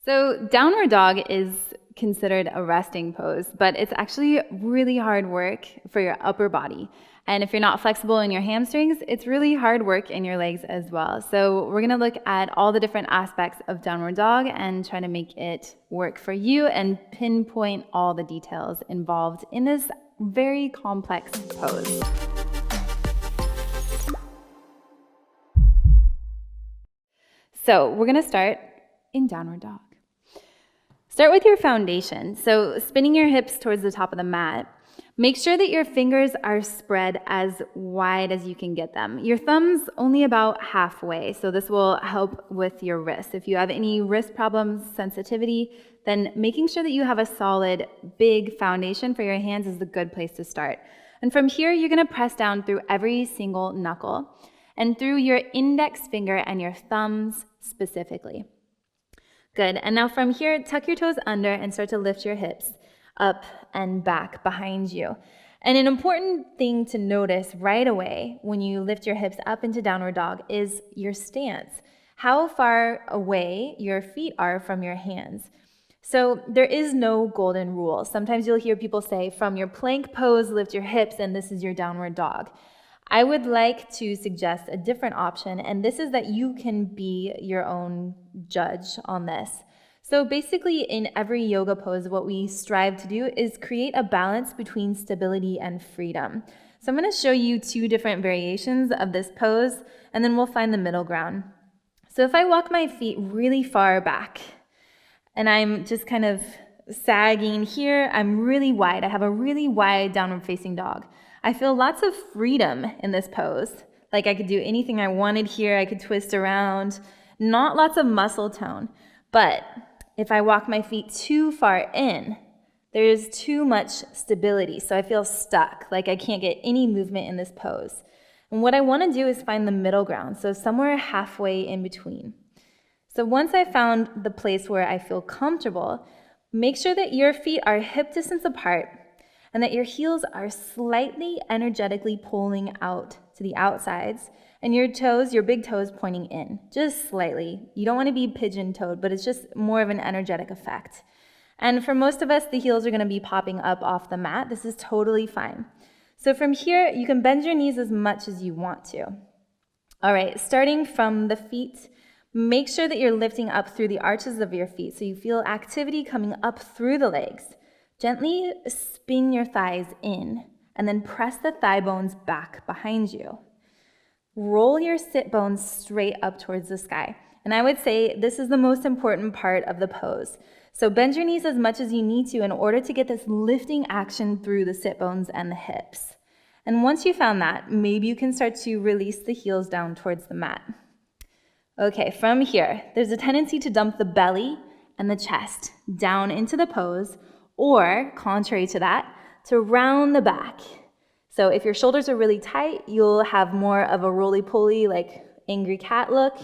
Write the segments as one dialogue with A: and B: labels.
A: So downward dog is considered a resting pose, but it's actually really hard work for your upper body. And if you're not flexible in your hamstrings, it's really hard work in your legs as well. So we're gonna look at all the different aspects of downward dog and try to make it work for you and pinpoint all the details involved in this very complex pose. So we're gonna start in downward dog. Start with your foundation. So spinning your hips towards the top of the mat. Make sure that your fingers are spread as wide as you can get them. Your thumb's only about halfway, so this will help with your wrist. If you have any wrist problems, sensitivity, then making sure that you have a solid, big foundation for your hands is a good place to start. And from here, you're gonna press down through every single knuckle and through your index finger and your thumbs specifically. Good, and now from here, tuck your toes under and start to lift your hips up and back behind you. And an important thing to notice right away when you lift your hips up into downward dog is your stance, how far away your feet are from your hands. So there is no golden rule. Sometimes you'll hear people say, from your plank pose, lift your hips, and this is your downward dog. I would like to suggest a different option, and this is that you can be your own judge on this. So basically, in every yoga pose, what we strive to do is create a balance between stability and freedom. So I'm going to show you two different variations of this pose, and then we'll find the middle ground. So if I walk my feet really far back, and I'm just kind of sagging here, I'm really wide. I have a really wide downward facing dog. I feel lots of freedom in this pose. Like I could do anything I wanted here. I could twist around. Not lots of muscle tone. But if I walk my feet too far in, there's too much stability. So I feel stuck, like I can't get any movement in this pose. And what I want to do is find the middle ground. So somewhere halfway in between. So once I found the place where I feel comfortable, make sure that your feet are hip distance apart and that your heels are slightly energetically pulling out to the outsides, and your toes, your big toes, pointing in, just slightly. You don't want to be pigeon-toed, but it's just more of an energetic effect. And for most of us, the heels are going to be popping up off the mat. This is totally fine. So from here, you can bend your knees as much as you want to. All right, starting from the feet, make sure that you're lifting up through the arches of your feet so you feel activity coming up through the legs. Gently spin your thighs in and then press the thigh bones back behind you. Roll your sit bones straight up towards the sky. And I would say this is the most important part of the pose. So bend your knees as much as you need to in order to get this lifting action through the sit bones and the hips. And once you found that, maybe you can start to release the heels down towards the mat. Okay, from here, there's a tendency to dump the belly and the chest down into the pose, or, contrary to that, to round the back. So if your shoulders are really tight, you'll have more of a roly-poly, like angry cat look.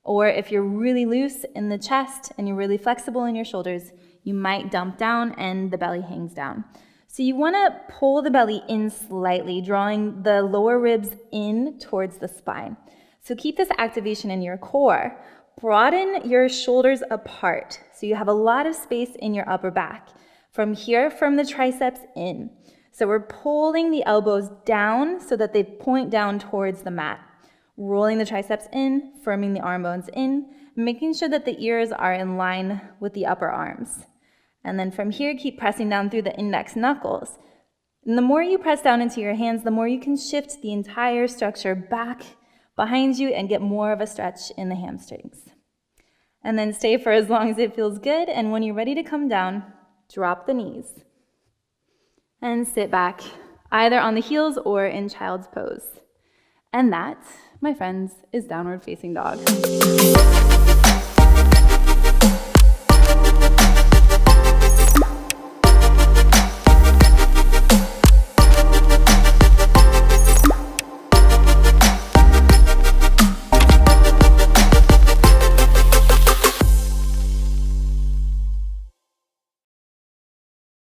A: Or if you're really loose in the chest and you're really flexible in your shoulders, you might dump down and the belly hangs down. So you want to pull the belly in slightly, drawing the lower ribs in towards the spine. So keep this activation in your core. Broaden your shoulders apart so you have a lot of space in your upper back. From here, from the triceps in. So we're pulling the elbows down so that they point down towards the mat. Rolling the triceps in, firming the arm bones in, making sure that the ears are in line with the upper arms. And then from here, keep pressing down through the index knuckles. And the more you press down into your hands, the more you can shift the entire structure back behind you and get more of a stretch in the hamstrings. And then stay for as long as it feels good, and when you're ready to come down, drop the knees and sit back, either on the heels or in child's pose. And that, my friends, is downward facing dog.